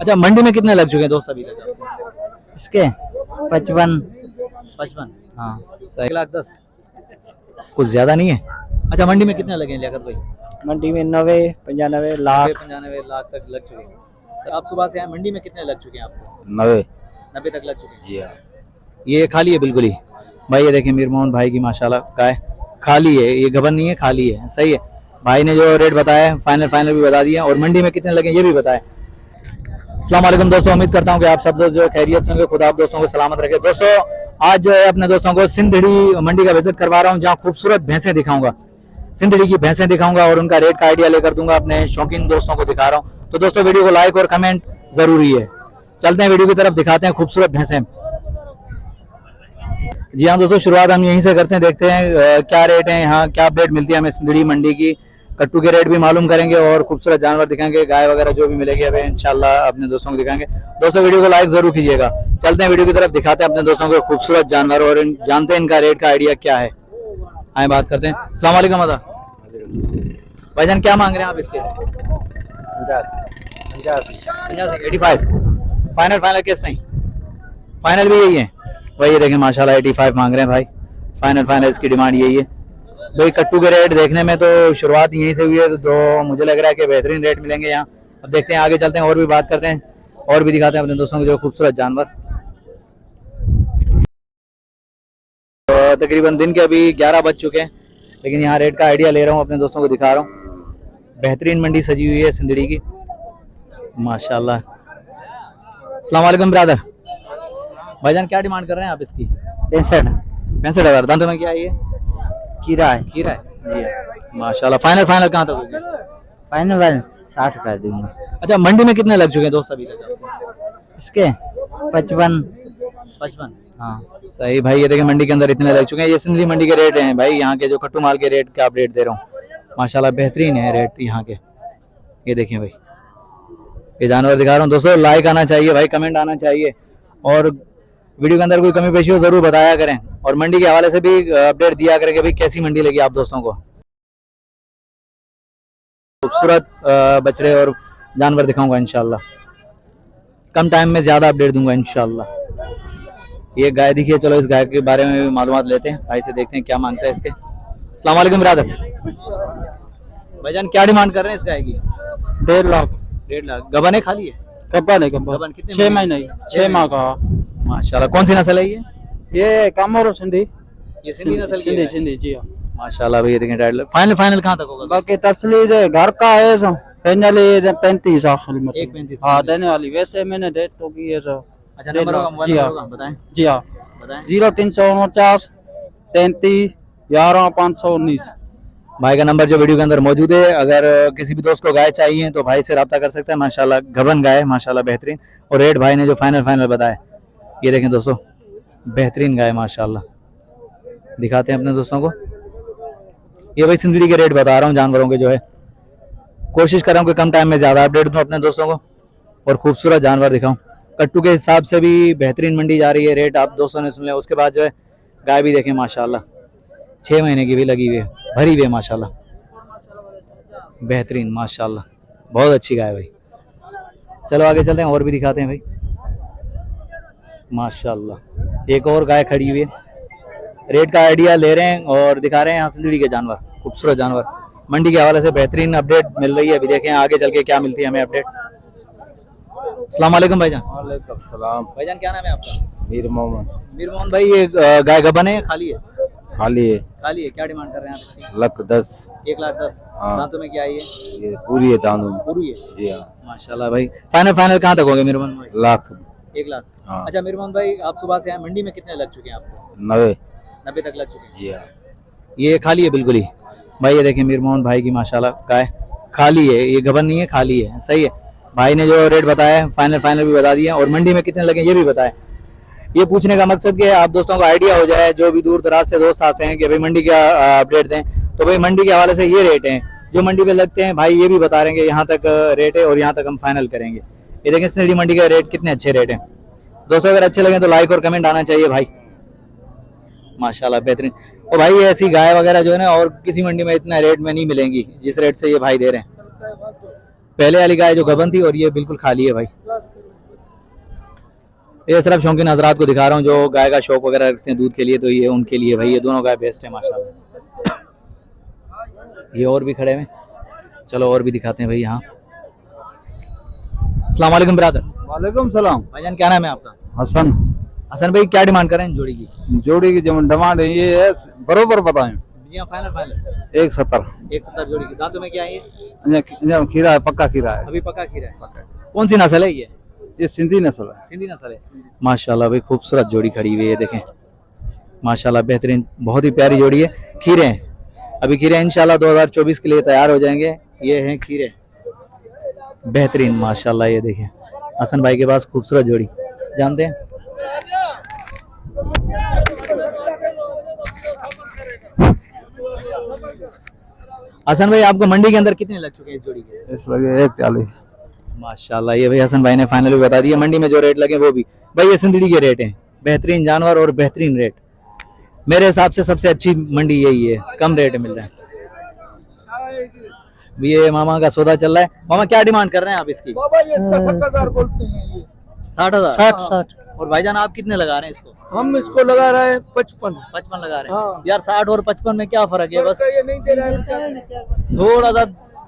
अच्छा, मंडी में कितने लग चुके हैं दोस्त अभी तक इसके 55। 55। हाँ, 1,10,000 कुछ ज्यादा नहीं है। अच्छा, मंडी में कितने लगे हैं लियाकत भाई? मंडी में 90, 95 लाख। 95 लाख तक लग चुके हैं। तो आप सुबह से आए, मंडी में कितने लग चुके हैं आपको? 90 तक लग चुके हैं। जी हाँ। ये खाली है बिल्कुल ही भाई। ये देखें मीर मोहन भाई की माशाल्लाह गाय खाली है, ये गबन नहीं है, खाली है। सही है। भाई ने जो रेट बताया फाइनल भी बता दिया, और मंडी में कितने लगे ये भी बताए। अस्सलाम वालेकुम दोस्तों, उम्मीद करता हूँ कि आप सब जो खैरियत से होंगे। खुदा आप दोस्तों को सलामत रखे। दोस्तों आज जो है अपने दोस्तों को सिंधड़ी मंडी का विजिट करवा रहा हूँ, जहाँ खूबसूरत भैंसें दिखाऊंगा, सिंधड़ी की भैंसें दिखाऊंगा और उनका रेट का आइडिया लेकर दूंगा। अपने शौकीन दोस्तों को दिखा रहा हूँ। तो दोस्तों वीडियो को लाइक और कमेंट जरूरी है। चलते हैं वीडियो की तरफ, दिखाते हैं खूबसूरत भैंसें। जी हाँ दोस्तों, शुरुआत हम यहीं से करते हैं। देखते हैं क्या रेट है यहाँ, क्या अपडेट मिलती है हमें सिंधड़ी मंडी की। कट्टू के रेट भी मालूम करेंगे और खूबसूरत जानवर दिखाएंगे, गाय वगैरह जो भी मिलेगी अभी इंशाल्लाह अपने दोस्तों को दिखाएंगे। दोस्तों वीडियो को लाइक जरूर कीजिएगा। चलते हैं वीडियो की तरफ, दिखाते हैं अपने दोस्तों को खूबसूरत जानवर और जानते हैं इनका रेट का आइडिया क्या है। आए बात करते हैं। अस्सलाम वालेकुम अदा भाईजान, क्या मांग रहे हैं आप इसके? 85। फाइनल किस नहीं? फाइनल भी यही है भाई। ये देखें माशाल्लाह 85 मांग रहे हैं भाई। फाइनल इसकी डिमांड यही है भाई। कट्टू के रेट देखने में तो शुरुआत यहीं से हुई है, तो मुझे लग रहा है कि बेहतरीन रेट मिलेंगे यहाँ। अब देखते हैं, आगे चलते हैं और भी बात करते हैं और भी दिखाते हैं अपने दोस्तों को जो खूबसूरत जानवर। तो तकरीबन दिन के अभी 11 बज चुके हैं, लेकिन यहाँ रेट का आइडिया ले रहा हूँ, अपने दोस्तों को दिखा रहा हूँ। बेहतरीन मंडी सजी हुई है सिंधड़ी की माशाल्लाह। अस्सलाम वालेकुम ब्रदर। भाईजान क्या डिमांड कर रहे हैं आप इसकी? 65,000। दांतों में क्या है ये? कीरा है। खीरा है जी माशाल्लाह। फाइनल कहाँ तक होगी? फाइनल 60 कर दूंगा। अच्छा, मंडी में कितने लग चुके हैं दोस्त अभी तक? इसके 55। 55। हाँ सही भाई। ये देखिए मंडी के अंदर इतने लग चुके हैं। ये सिंधड़ी मंडी के रेट हैं भाई, यहाँ के जो कट्टू माल के रेट का अपडेट दे रहा हूँ। माशाल्लाह बेहतरीन है रेट यहाँ के। ये देखिए भाई, ये जानवर दिखा रहा हूँ दोस्तों। लाइक आना चाहिए भाई, कमेंट आना चाहिए, और वीडियो के अंदर कोई कमी पेशी हो जरूर बताया करें, और मंडी के हवाले से भी अपडेट दिया करें कि भाई कैसी मंडी लगी आप दोस्तों को। खूबसूरत बछड़े और जानवर दिखाऊंगा इंशाल्लाह। कम टाइम में ज्यादा अपडेट दूंगा इंशाल्लाह। ये गाय दिखिए, चलो इस गाय के बारे में भी मालूमात लेते हैं भाई से, देखते हैं क्या मांगता है इसके। अस्सलाम वालेकुम ब्रदर। भाईजान क्या डिमांड कर रहे हैं इस गाय की? 1.5 लाख। 1.5 लाख। गबन है खाली है? गबन कितने 6 महीने 6 माह का। माशाल्लाह। कौन सी नस्ल है ये? ये कामोरो सिंधी। ये सिंधी नस्ल की है? सिंधी जी हाँ। माशाल्लाह भाई। ये देखें टाइटल। फाइनल कहाँ तक होगा? बाकी तसली से घर का है सो फाइनल 35 आखिर में। 1.35। हाँ देने वाली, वैसे मैंने डेट तो की है सो। अच्छा, नंबर होगा, मोबाइल नंबर होगा, बताएं। जी हाँ, बताएं। 0349 33 11 519। भाई का नंबर जो वीडियो के अंदर मौजूद है। अगर किसी भी दोस्त को गाय चाहिए तो भाई से रब्ता कर सकते हैं। माशाल्लाह गबन गाय माशाल्लाह बेहतरीन, और रेट भाई ने जो फाइनल बताया। ये देखें दोस्तों, बेहतरीन गाय माशाल्लाह। दिखाते हैं अपने दोस्तों को। ये भाई सिंधड़ी के रेट बता रहा हूँ जानवरों के जो है। कोशिश कर रहा हूँ कि कम टाइम में ज़्यादा अपडेट दूँ अपने दोस्तों को और खूबसूरत जानवर दिखाऊँ। कट्टू के हिसाब से भी बेहतरीन मंडी जा रही है। रेट आप दोस्तों ने सुन लिया। उसके बाद जो है गाय भी देखें माशाल्लाह, 6 महीने की भी लगी हुई है, भरी हुई है माशाल्लाह, बेहतरीन माशाल्लाह, बहुत अच्छी गाय भाई। चलो आगे चलते हैं और भी दिखाते हैं भाई माशाल्लाह। एक और गाय खड़ी हुई है, रेट का आइडिया ले रहे हैं और दिखा रहे हैं यहाँ सिंधड़ी के जानवर, खूबसूरत जानवर। मंडी के हवाले से बेहतरीन अपडेट मिल रही है। अभी देखें आगे चल के क्या मिलती है हमें अपडेट। अस्सलाम वालेकुम भाईजान। वालेकुम सलाम। भाईजान क्या नाम है आपका? मीर मोहम्मद। मीर मोहन भाई। ये गाय गबन है खाली है? खाली है। खाली है। क्या डिमांड कर रहे हैं आप इसकी? 1,10,000। 1,10,000। हाँ। दांतों में क्या है ये? ये पूरी है दानों में। पूरी है जी हाँ। माशाल्लाह भाई। फाइनल कहाँ तक हो गए मीर मोहन भाई? 1 लाख। 1 लाख। हाँ। अच्छा मीर मोहन भाई, आप सुबह से आए, मंडी में कितने लग चुके हैं आपको? 90 तक लग चुके हैं। जी हाँ। ये खाली है बिल्कुल ही भाई। ये देखें मीर मोहन भाई की माशाल्लाह गाय खाली है, ये गबन नहीं है, खाली है। सही है। भाई ने जो रेट बताया फाइनल भी बता दिया, और मंडी में कितने लगे ये भी बताया। ये पूछने का मकसद कि आप दोस्तों को आइडिया हो जाए, जो भी दूर दराज से दोस्त आते हैं कि भाई मंडी का अपडेट दें, तो भाई मंडी के हवाले से ये रेट हैं जो मंडी पे लगते हैं भाई, ये भी बता रहे हैं यहाँ तक रेट है और यहाँ तक हम फाइनल करेंगे। ये देखें सिंधड़ी मंडी का रेट कितने अच्छे रेट हैं दोस्तों। अगर अच्छे लगे तो लाइक और कमेंट आना चाहिए भाई माशाल्लाह बेहतरीन। और भाई ऐसी गाय वगैरह जो है ना और किसी मंडी में इतना रेट में नहीं मिलेंगी जिस रेट से ये भाई दे रहे हैं। पहले वाली गाय जो गबन थी और ये बिल्कुल खाली है भाई। ये सिर्फ शौकीन हजरात को दिखा रहा हूँ जो गाय का शौक वगैरह रखते हैं दूध के लिए, तो ये उनके लिए भाई ये दोनों गाय बेस्ट है माशाल्लाह। ये और भी खड़े हैं, चलो और भी दिखाते हैं भाई यहाँ। अस्सलाम वालेकुम ब्रदर। वालेकुम सलाम। भाईजान क्या नाम है आपका? हसन। हसन भाई क्या डिमांड कर रहे हैं जोड़ी की? जोड़ी की जो डिमांड है ये है, बरोबर बताएं। जी हाँ, फाइनल फाइनल 170। 170 जोड़ी की। दांतों में क्या है ये? खीरा है, पक्का खीरा है। अभी पका खीरा है। कौन सी नस्ल है ये? ये सिंधी नस्ल है। सिंधी नस्ल है माशाल्लाह भाई। खूबसूरत जोड़ी खड़ी हुई है, देखें माशाल्लाह बेहतरीन, बहुत ही प्यारी जोड़ी है। खीरे हैं, अभी खीरे इंशाल्लाह 2024 के लिए तैयार हो जाएंगे। ये हैं खीरे बेहतरीन माशाल्लाह। ये देखें हसन भाई के पास खूबसूरत जोड़ी, जानते हैं हसन भाई आपको मंडी के अंदर कितने लग चुके हैं इस जोड़ी के? इस लगे 140। माशाल्लाह ये भाई हसन भाई ने फाइनली बता दिया, मंडी में जो रेट लगे वो भी भाई ये सिंदड़ी के रेट हैं। बेहतरीन जानवर और बेहतरीन रेट, मेरे हिसाब से सबसे अच्छी मंडी यही है, कम रेट में मिल रहा है। ये मामा का सौदा चल रहा है। मामा क्या डिमांड कर रहे हैं आप इसकी? बाबा ये इसका 60,000 बोलते हैं ये। 60,000? 60। और भाईजान आप कितने लगा रहे हैं इसको? हम इसको लगा रहे हैं 55। 55 लगा रहे हैं। हाँ। यार 60 और 55 में क्या फर्क है? बस ये नहीं दे रहा है, थोड़ा सा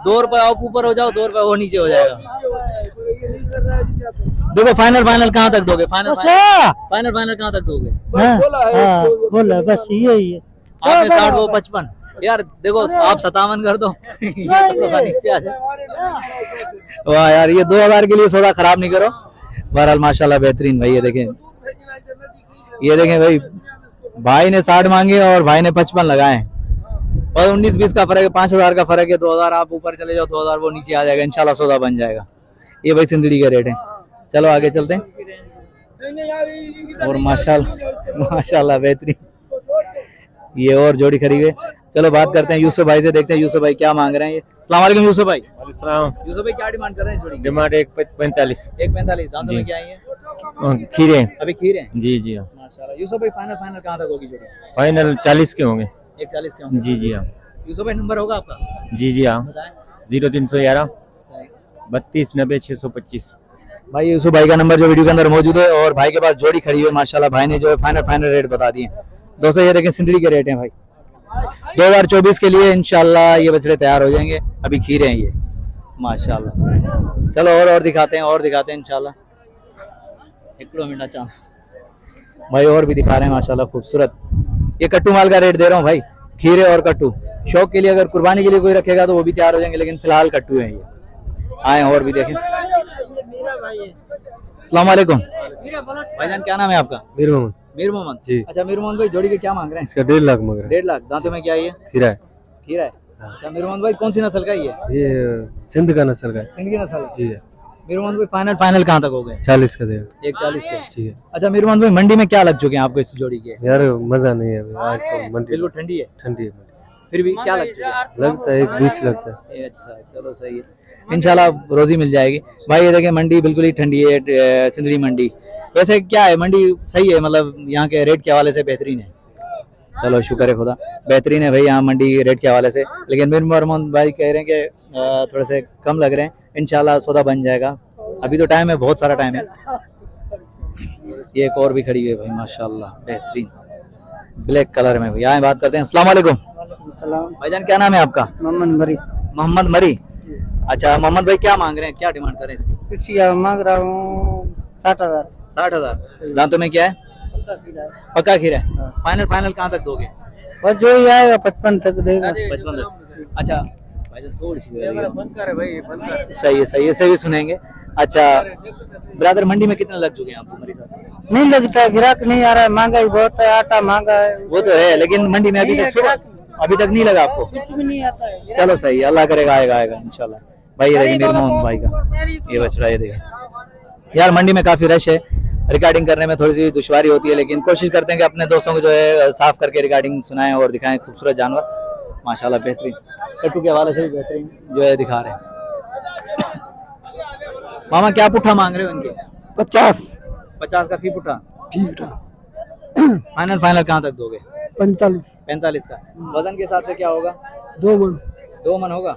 2 रुपए आप ऊपर हो जाओ, 2 रुपए वो नीचे हो जाएगा। ये नहीं कर रहा है, क्या करें? देखो फाइनल फाइनल कहाँ तक दोगे? फाइनल फाइनल फाइनल कहाँ तक दोगे? बस बोला है इसको, बोला बस यही है। आपने 60 वो 55। यार देखो आप 57 कर दो ये थोड़ा नीचे आ जाए। वाह यार ये 2000 के लिए सौदा खराब नहीं करो। बहरहाल माशाल्लाह बेहतरीन भाई। ये देखें भाई, भाई ने 60 मांगे और भाई ने 55 लगाए और 19-20 का फर्क है, 5000 का फर्क है। 2000 आप ऊपर चले जाओ, 2000 वो नीचे आ जाएगा, इंशाल्लाह सौदा बन जाएगा। ये भाई सिंदड़ी के रेट है। चलो आगे चलते हैं। और माशाल्लाह बेहतरीन ये और जोड़ी खड़ी है। चलो बात करते हैं यूसुफ भाई से, देखते हैं यूसुफ भाई क्या मांग रहे हैं। ये अस्सलाम वालेकुम यूसुफ भाई। यूसुफ भाई क्या डिमांड कर रहे हैं जोड़ी की? डिमांड 145। 145। दांतों में क्या है ये? खीरे। अभी खीरे हैं। जी जी हाँ। माशाल्लाह। यूसुफ भाई फाइनल फाइनल कहाँ तक होगी जोड़ी? फाइनल 40 के होंगे। 140 के होंगे। जी जी हाँ। यूसुफ भाई नंबर होगा आपका? जी जी हाँ। बताएं। 0311 32 90 625। भाई यूसुफ भाई का नंबर जो वीडियो के अंदर मौजूद है और भाई के पास जोड़ी खड़ी है माशाल्लाह। भाई ने जो है फाइनल फाइनल रेट बता दिए दोस्तों। ये देखें सिंदड़ी के रेट हैं भाई, 2024 के लिए इंशाल्लाह ये बछड़े तैयार हो जाएंगे। अभी खीरे हैं ये माशाल्लाह। चलो और दिखाते हैं इंशाल्लाह। एक मिनट चांद भाई और भी दिखा रहे हैं माशाल्लाह खूबसूरत। ये कट्टू माल का रेट दे रहा हूँ भाई, खीरे और कट्टू। शौक के लिए अगर कुर्बानी के लिए कोई रखेगा तो वो भी तैयार हो जाएंगे, लेकिन फिलहाल कट्टू हैं ये। आए और भी देखें। अस्सलाम वालेकुम भाईजान, क्या नाम है आपका? मीर मोहम्मद। मीर मोहम्मद जी। अच्छा मीर मोहम्मद भाई जोड़ी के क्या मांग रहे हैं? इसका 1.5 लाख मांग रहा 1.5 लाख। दांतों में क्या है ये? खीरा है। खीरा है। अच्छा मीर मोहम्मद भाई कौन सी नस्ल का है ये? ये सिंध का नस्ल का है। सिंध की नस्ल है। जी मीर मोहम्मद भाई फाइनल कहाँ तक हो गए? 40 का देगा। 140 के। ठीक है अच्छा मीर मोहम्मद भाई मंडी में क्या लग चुके हैं आपको इस जोड़ी के? यार, मजा नहीं है आज तो मंडी बिल्कुल ठंडी है, ठंडी है। फिर भी क्या लग चुके हैं? लगता है 120 लगता है। अच्छा चलो सही है, इंशाल्लाह रोजी मिल जाएगी भाई। ये देखें मंडी बिल्कुल ही ठंडी है, सिंदड़ी मंडी। वैसे क्या है मंडी सही है, मतलब यहाँ के रेट के हवाले से बेहतरीन है। चलो शुक्र है खुदा, बेहतरीन है भाई यहाँ मंडी रेट के हवाले से। लेकिन मीर मोहम्मद भाई कह रहे हैं कि थोड़े से कम लग रहे हैं, इंशाल्लाह सौदा बन जाएगा। अभी तो टाइम है, बहुत सारा टाइम है। ये एक और भी खड़ी है भाई माशाल्लाह बेहतरीन ब्लैक कलर में। यहाँ बात करते हैं। अस्सलाम वालेकुम भाईजान, क्या नाम है आपका? मोहम्मद मरी। मोहम्मद मरी। अच्छा मोहम्मद भाई क्या मांग रहे हैं, क्या डिमांड कर रहे हैं इसकी? इसकी मांग रहा हूँ 60,000। 60,000। दांतों में क्या है? पक्का खीरा है। फाइनल कहाँ तक दोगे? और जो ही आएगा 55 तक देगा। 55 तक। अच्छा भाईजान थोड़ी सी सही है, इसे भी सुनेंगे। अच्छा ब्रदर मंडी में कितने लग चुके हैं आप तुम्हारे साथ? नहीं लगता, ग्राहक नहीं आ रहा है, महंगाई बहुत है, आटा महंगा है। वो तो है, लेकिन मंडी में अभी तक नहीं लगा आपको? कुछ भी नहीं आता है। चलो सही है, अल्लाह करेगा आएगा इंशाल्लाह। भाई ये देखिए मीर मोहम्मद भाई का ये बछड़ा, ये देखिए यार मंडी में काफी रश है, रिकॉर्डिंग करने में थोड़ी सी दुश्वारी होती है, लेकिन कोशिश करते हैं कि अपने दोस्तों को जो है साफ करके रिकॉर्डिंग सुनाएं और दिखाएं। खूबसूरत जानवर माशाल्लाह बेहतरीन, कट्टू के हवाले से भी बेहतरीन जो है दिखा रहे हैं। मामा क्या पुट्ठा मांग रहे हो इनके? 50 का फी पुट्ठा। फाइनल कहाँ तक दोगे? 45। 45 का। वजन के हिसाब से क्या होगा? 2 मन। 2 मन होगा?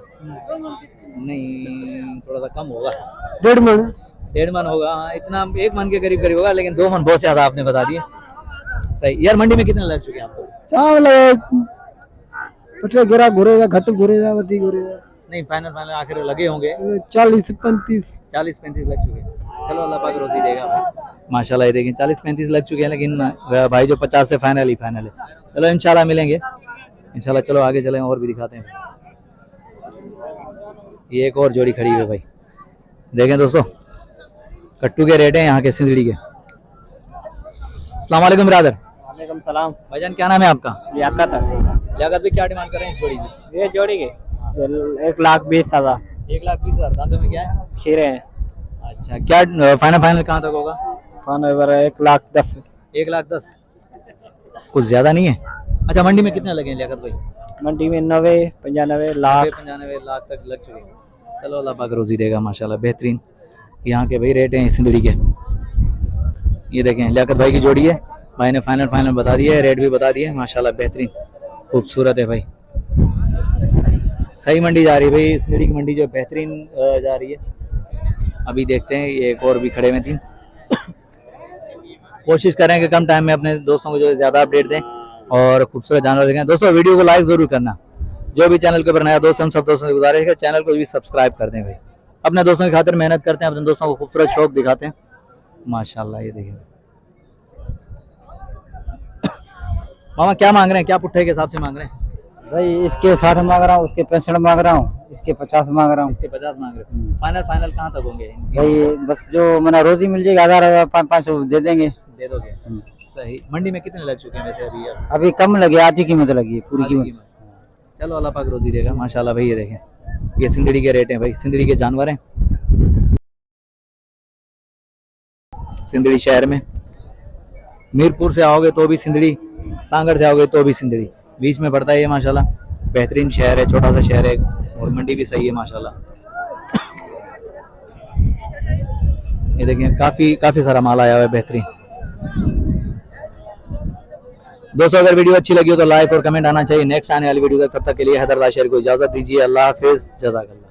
नहीं, थोड़ा सा कम होगा। 1.5 मन 1.5 मन होगा। हाँ, इतना 1 मन के करीब करीब होगा, लेकिन 2 मन बहुत ज्यादा आपने बता दिए। सही। यार मंडी में कितने लग चुके हैं आपको? चावल पटरे गिरा घुरेगा घट घुरेगा वती घुरेगा नहीं, फाइनल फाइनल आखिर लगे होंगे। 40-35 40-35 लग चुके हैं। चलो अल्लाह पाक रोजी देगा भाई। माशाल्लाह, ये देखिए 40-35 लग चुके हैं, लेकिन भाई जो 50 से फाइनल है। चलो इंशाल्लाह मिलेंगे इंशाल्लाह। चलो आगे चलें और भी दिखाते हैं। ये एक और जोड़ी खड़ी है भाई, देखें दोस्तों, कट्टू के रेट हैं यहाँ के सिंदड़ी के। अस्सलाम वालेकुम ब्रदर। वालेकुम सलाम। भाईजान क्या नाम है आपका? लियाकत लियाकत भी क्या डिमांड कर रहे हैं इस जोड़ी की? ये जोड़ी के 1,20,000 1,20,000। दांतों में क्या है? खीरे हैं। अच्छा, क्या फाइनल कहाँ तक होगा? फाइनल 1,10,000 1,10,000 कुछ ज्यादा नहीं है? अच्छा, मंडी में कितने लगे हैं लियाकत भाई? मंडी में 90-95 लाख 95 लाख तक लग चुके हैं। चलो अल्लाह पाक रोजी देगा माशाल्लाह। बेहतरीन यहाँ के भाई रेट हैं सिंदड़ी के। ये देखें लियाकत भाई की जोड़ी है, भाई ने फाइनल बता दिया है, रेट भी बता दिए माशाल्लाह। बेहतरीन खूबसूरत है भाई। सही मंडी जा रही है भाई, सिंदड़ी की मंडी जो बेहतरीन जा रही है। अभी देखते हैं, ये एक और भी खड़े में थी। कोशिश करें कि कम टाइम में अपने दोस्तों को जो ज़्यादा अपडेट दें और खूबसूरत जानवर देखें। दोस्तों वीडियो को लाइक ज़रूर करना। जो भी चैनल के ऊपर नया दोस्त, हम सब दोस्तों से गुजारिश है चैनल को भी सब्सक्राइब कर दें भाई। अपने दोस्तों की खातिर मेहनत करते हैं, अपने दोस्तों को खूबसूरत शौक दिखाते हैं माशाल्लाह। ये देखिए मामा क्या मांग रहे हैं, क्या पुट्ठे के हिसाब से मांग रहे हैं? भाई इसके 60 मांग रहा हूँ, उसके 65 मांग रहा हूँ, इसके 50 मांग रहा हूँ। इसके 50 मांग रहे हैं। फाइनल कहाँ तक होंगे? भाई बस जो मैंना रोजी मिल जाएगी 1,000 500 दे देंगे। दे दोगे? सही। मंडी में कितने लग चुके हैं वैसे अभी? अभी कम लगे, आधी कीमत लगी है, पूरी कीमत। चलो अल्लाह पाक रोजी देगा माशाल्लाह भाई। ये देखें, ये सिंदड़ी के रेट हैं भाई, सिंदड़ी के जानवर हैं। सिंदड़ी शहर में, मीरपुर से आओगे तो भी सिंदड़ी, सांगड़ से आओगे तो भी सिंदड़ी, बीच में पड़ता है ये माशाल्लाह। बेहतरीन शहर है, छोटा सा शहर है, और मंडी भी सही है माशाल्लाह। ये देखें काफी सारा माल आया हुआ है बेहतरीन। दोस्तों अगर वीडियो अच्छी लगी हो तो लाइक और कमेंट आना चाहिए। नेक्स्ट आने वाली वीडियो तक, तब तक के लिए हैदर राशिर को इजाजत दीजिए। अल्लाह हाफिज, जज़ाकल्लाह।